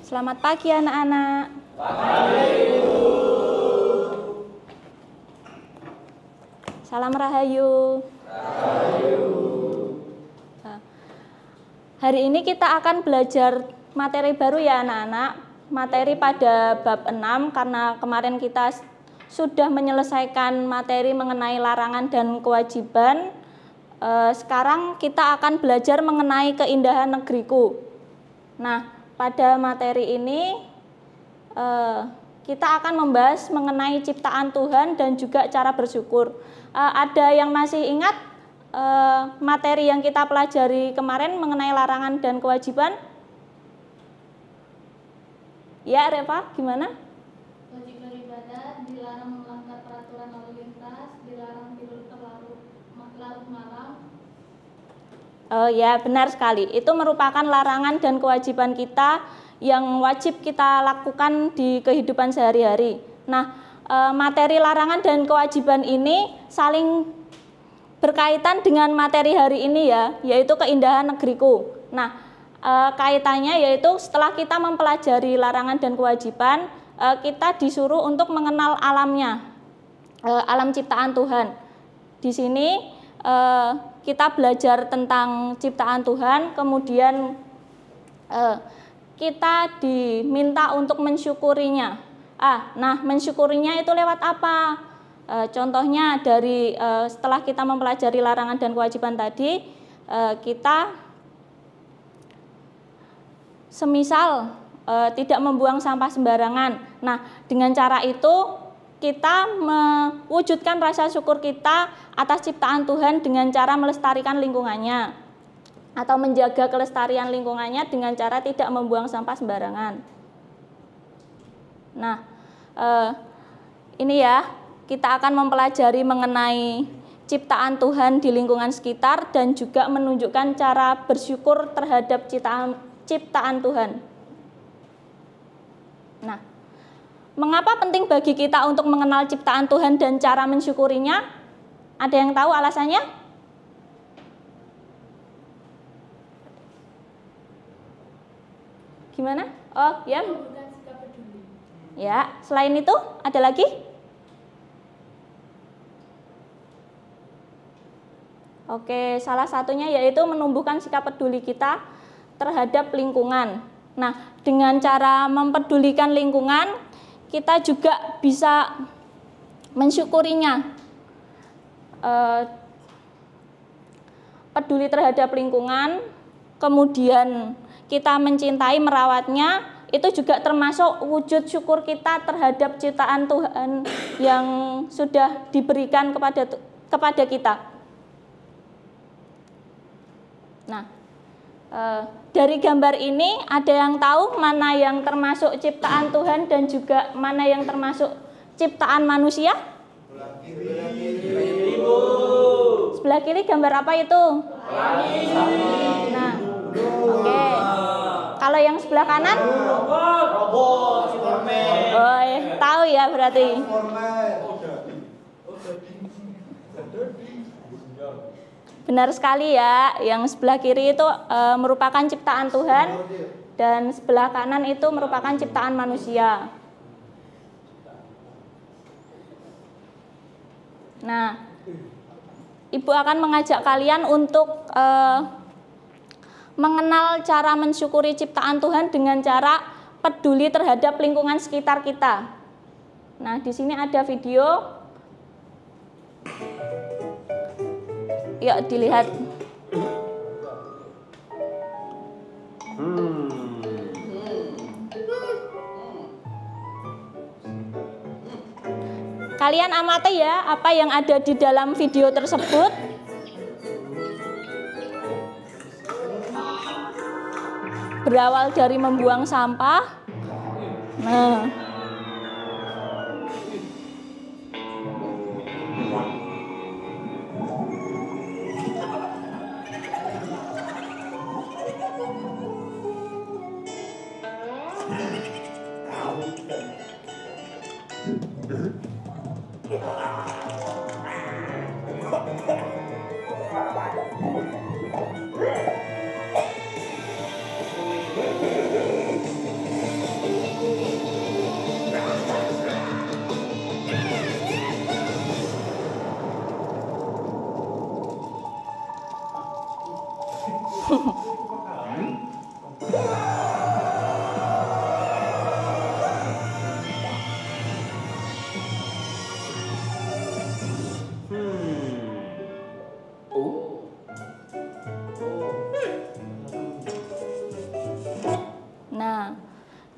Selamat pagi anak-anak. Salam Rahayu. Hari ini kita akan belajar materi baru ya anak-anak. Materi pada bab 6 karena kemarin kita sudah menyelesaikan materi mengenai larangan dan kewajiban. Sekarang kita akan belajar mengenai keindahan negeriku. Nah, pada materi ini kita akan membahas mengenai ciptaan Tuhan dan juga cara bersyukur. Ada yang masih ingat materi yang kita pelajari kemarin mengenai larangan dan kewajiban? Ya, Reva, gimana? Wajib beribadah, dilarang melanggar peraturan lalu lintas, dilarang tidur terlarut malam. Oh ya, benar sekali. Itu merupakan larangan dan kewajiban kita yang wajib kita lakukan di kehidupan sehari-hari. Nah, materi larangan dan kewajiban ini saling berkaitan dengan materi hari ini ya, yaitu keindahan negeriku. Nah, kaitannya yaitu setelah kita mempelajari larangan dan kewajiban, kita disuruh untuk mengenal alamnya, alam ciptaan Tuhan. Di sini kita belajar tentang ciptaan Tuhan, kemudian kita diminta untuk mensyukurinya. Nah, mensyukurinya itu lewat apa? Contohnya dari setelah kita mempelajari larangan dan kewajiban tadi, kita semisal tidak membuang sampah sembarangan. Nah, dengan cara itu kita mewujudkan rasa syukur kita atas ciptaan Tuhan dengan cara melestarikan lingkungannya atau menjaga kelestarian lingkungannya dengan cara tidak membuang sampah sembarangan. Nah, ini ya, kita akan mempelajari mengenai ciptaan Tuhan di lingkungan sekitar dan juga menunjukkan cara bersyukur terhadap ciptaan Tuhan. Nah, mengapa penting bagi kita untuk mengenal ciptaan Tuhan dan cara mensyukurinya? Ada yang tahu alasannya? Gimana? Oh, ya. Ya, selain itu ada lagi? Oke, salah satunya yaitu menumbuhkan sikap peduli kita terhadap lingkungan. Nah, dengan cara mempedulikan lingkungan, kita juga bisa mensyukurinya. Peduli terhadap lingkungan, kemudian kita mencintai, merawatnya, itu juga termasuk wujud syukur kita terhadap ciptaan Tuhan yang sudah diberikan kepada kita. Nah, dari gambar ini ada yang tahu mana yang termasuk ciptaan Tuhan dan juga mana yang termasuk ciptaan manusia? Sebelah kiri gambar apa itu? Nah, oke. Kalau yang sebelah kanan? Oh, tahu ya berarti. Benar sekali ya, yang sebelah kiri itu merupakan ciptaan Tuhan dan sebelah kanan itu merupakan ciptaan manusia. Nah, Ibu akan mengajak kalian untuk mengenal cara mensyukuri ciptaan Tuhan dengan cara peduli terhadap lingkungan sekitar kita. Nah, di sini ada video. Yuk dilihat. Kalian amati ya apa yang ada di dalam video tersebut. Berawal dari membuang sampah. Nah, Nah,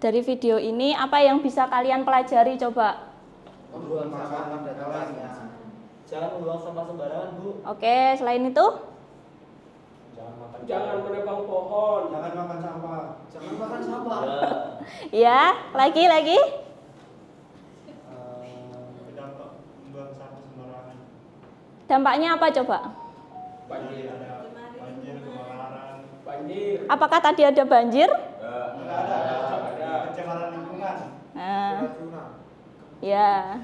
dari video ini apa yang bisa kalian pelajari coba? Membuang sampah pada tempatnya. Jangan membuang sampah sembarangan, Bu. Oke, selain itu? Jangan menebang pohon. Jangan makan sampah. Jangan makan sampah. Ya, lagi. Dampak membuang sampah sembarangan. Dampaknya apa coba? Banjir, kebakaran. Banjir. Apakah tadi ada banjir? Ada pencemaran lingkungan. Nah, ya.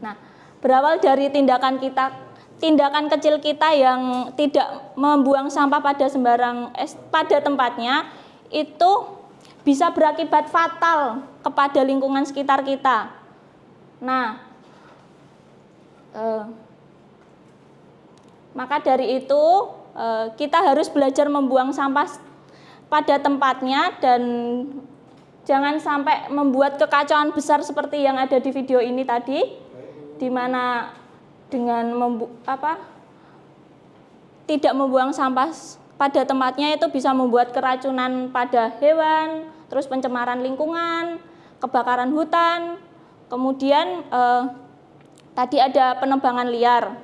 Nah, berawal dari tindakan kecil kita yang tidak membuang sampah pada tempatnya, itu bisa berakibat fatal kepada lingkungan sekitar kita. Nah, maka dari itu kita harus belajar membuang sampah pada tempatnya dan jangan sampai membuat kekacauan besar seperti yang ada di video ini tadi, di mana dengan tidak membuang sampah pada tempatnya itu bisa membuat keracunan pada hewan, terus pencemaran lingkungan, kebakaran hutan, kemudian tadi ada penebangan liar.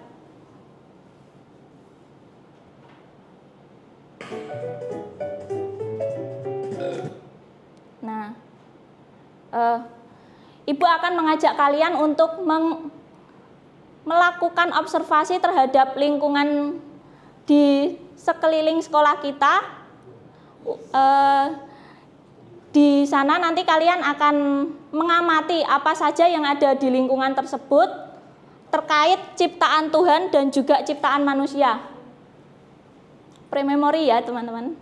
Nah, Ibu akan mengajak kalian untuk melakukan observasi terhadap lingkungan di sekeliling sekolah kita. Di sana nanti kalian akan mengamati apa saja yang ada di lingkungan tersebut terkait ciptaan Tuhan dan juga ciptaan manusia. Pre-memori ya teman-teman.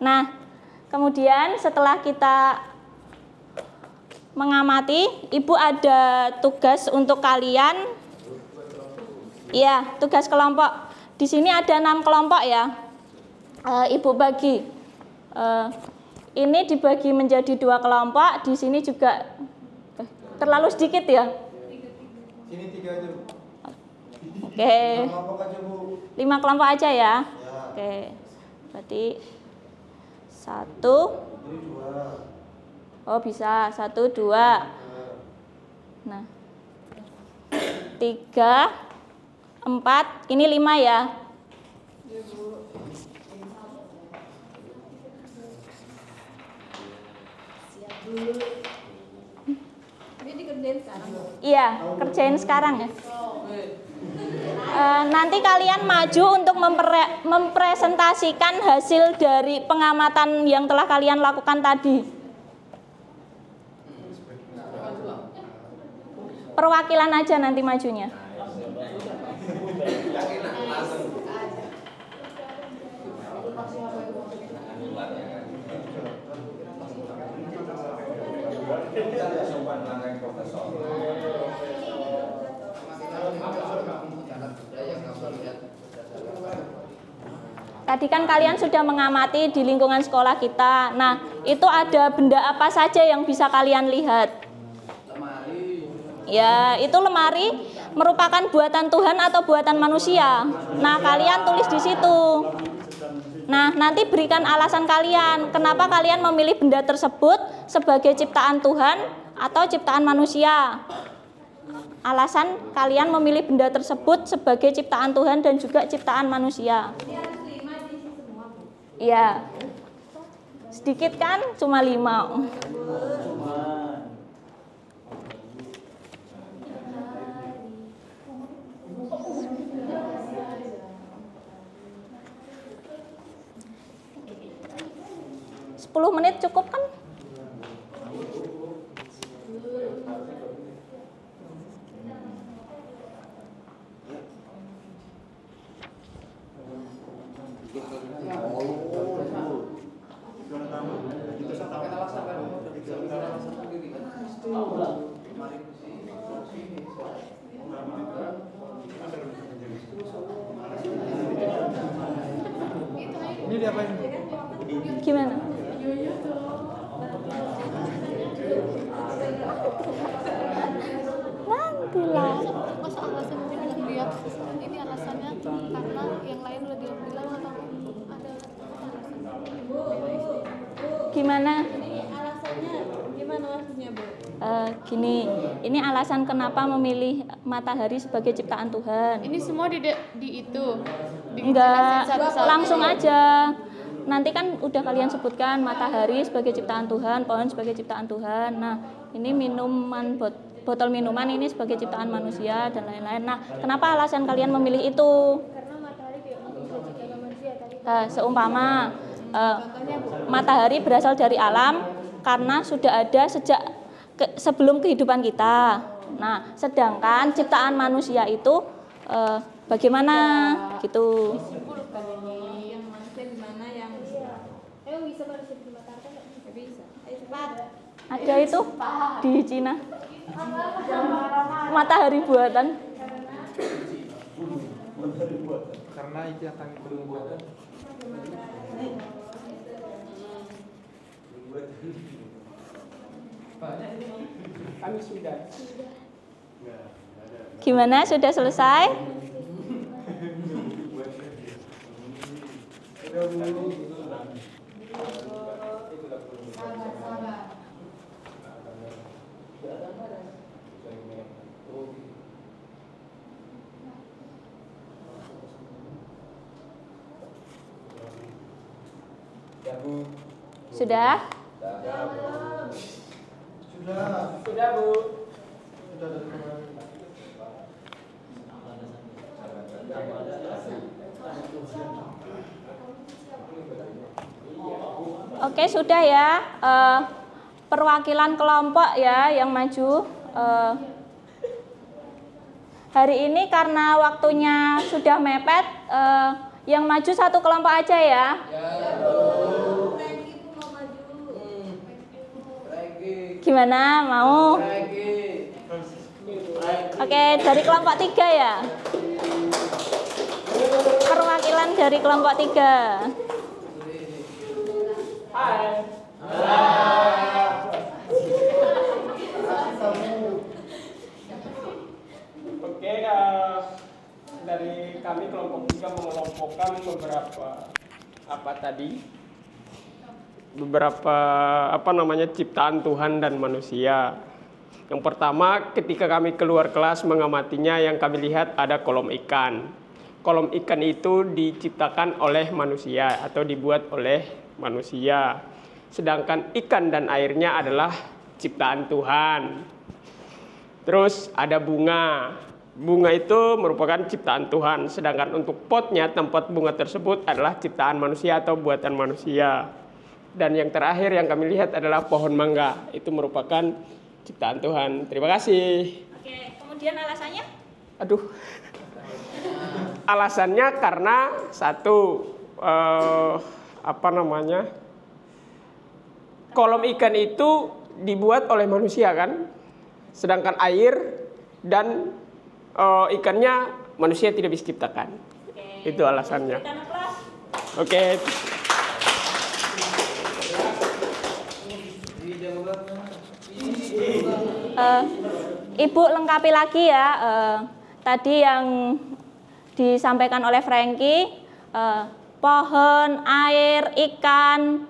Nah, kemudian setelah kita mengamati, Ibu ada tugas untuk kalian. Ya, tugas kelompok. Di sini ada 6 kelompok ya. Ibu bagi. Ini dibagi menjadi 2 kelompok. Di sini juga terlalu sedikit ya. Sini 3 aja, Bu. Oke. 5 kelompok aja, Bu. 5 kelompok aja ya. Ya. Oke. Berarti 1. Ini 2. Oh bisa 1, 2. Nah 3, 4. Ini 5 ya. Ini dikerjain sekarang. Iya, kerjain sekarang ya. Nanti kalian maju untuk mempresentasikan hasil dari pengamatan yang telah kalian lakukan tadi. Perwakilan aja nanti majunya. Tadi kan kalian sudah mengamati di lingkungan sekolah kita. Nah, itu ada benda apa saja yang bisa kalian lihat? Ya, itu lemari merupakan buatan Tuhan atau buatan manusia. Nah, kalian tulis di situ. Nah, nanti berikan alasan kalian, kenapa kalian memilih benda tersebut sebagai ciptaan Tuhan atau ciptaan manusia. Alasan kalian memilih benda tersebut sebagai ciptaan Tuhan dan juga ciptaan manusia. Iya. Sedikit kan? Cuma 5. Menit cukup kan? Gimana? Nantilah. Masa alasannya bilang dia ini alasannya karena yang lain udah dia bilang atau ada alasan? Gimana? Alasannya gimana maksudnya, Bu? Gini, ini alasan kenapa memilih matahari sebagai ciptaan Tuhan. Ini semua di itu. Enggak, langsung aja. Nanti kan udah kalian sebutkan matahari sebagai ciptaan Tuhan, pohon sebagai ciptaan Tuhan. Nah, ini minuman botol minuman ini sebagai ciptaan manusia dan lain-lain. Nah, kenapa alasan kalian memilih itu? Karena matahari tidak mungkin bisa diciptakan manusia tadi. Seumpama matahari berasal dari alam karena sudah ada sejak sebelum kehidupan kita. Nah, sedangkan ciptaan manusia itu bagaimana gitu? Disimpulkan ini yang manusia gimana yang bisa manusia di matahari kan nggak bisa. Ayo cepat. Ada itu di Cina. Matahari buatan. Karena itu akan buatan. Kami sudah. Gimana? Sudah selesai? Sudah? Sudah, Bu. Oke, sudah ya. Perwakilan kelompok ya yang maju. Hari ini karena waktunya sudah mepet, yang maju satu kelompok aja ya. Gimana? Mau? Oke, dari kelompok 3 ya. Perwakilan dari kelompok 3. Hai. Oke, dari kami kelompok 3 mengelompokkan beberapa ciptaan Tuhan dan manusia. Yang pertama, ketika kami keluar kelas mengamatinya, yang kami lihat ada kolom ikan. Kolom ikan itu diciptakan oleh manusia atau dibuat oleh manusia. Sedangkan ikan dan airnya adalah ciptaan Tuhan. Terus ada bunga. Bunga itu merupakan ciptaan Tuhan. Sedangkan untuk potnya, tempat bunga tersebut adalah ciptaan manusia atau buatan manusia. Dan yang terakhir yang kami lihat adalah pohon mangga. Itu merupakan ciptaan Tuhan. Terima kasih. Oke, kemudian alasannya? Aduh. Alasannya karena satu, kolom ikan itu dibuat oleh manusia kan, sedangkan air dan ikannya manusia tidak bisa ciptakan. Oke. Itu alasannya. Oke. Ibu lengkapi lagi ya. Tadi yang disampaikan oleh Frankie, pohon, air, ikan,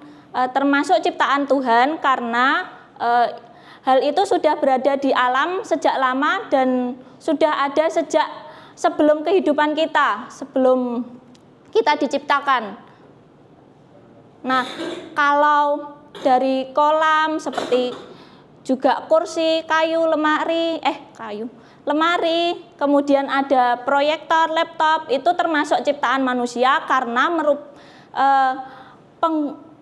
termasuk ciptaan Tuhan karena hal itu sudah berada di alam sejak lama dan sudah ada sejak sebelum kehidupan kita, sebelum kita diciptakan. Nah, kalau dari kolam seperti juga kursi, lemari, kemudian ada proyektor, laptop, itu termasuk ciptaan manusia karena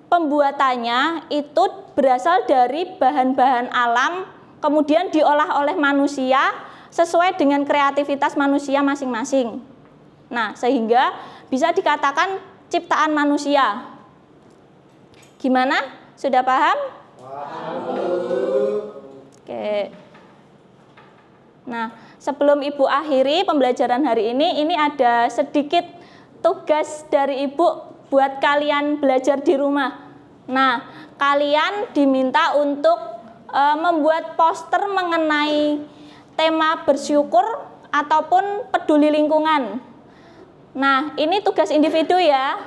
pembuatannya itu berasal dari bahan-bahan alam, kemudian diolah oleh manusia sesuai dengan kreativitas manusia masing-masing. Nah, sehingga bisa dikatakan ciptaan manusia. Gimana? Sudah paham? Oke. Nah, sebelum Ibu akhiri pembelajaran hari ini ada sedikit tugas dari Ibu buat kalian belajar di rumah. Nah, kalian diminta untuk membuat poster mengenai tema bersyukur ataupun peduli lingkungan. Nah, ini tugas individu ya.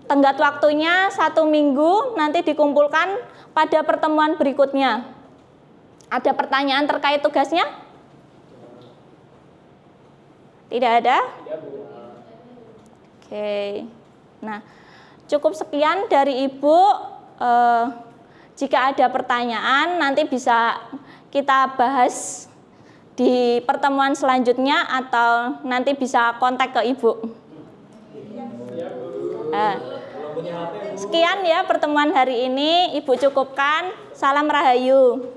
Tenggat waktunya 1 minggu, nanti dikumpulkan pada pertemuan berikutnya. Ada pertanyaan terkait tugasnya? Tidak ada? Oke. Nah, cukup sekian dari Ibu. Jika ada pertanyaan, nanti bisa kita bahas di pertemuan selanjutnya atau nanti bisa kontak ke Ibu. Sekian ya pertemuan hari ini. Ibu cukupkan. Salam Rahayu.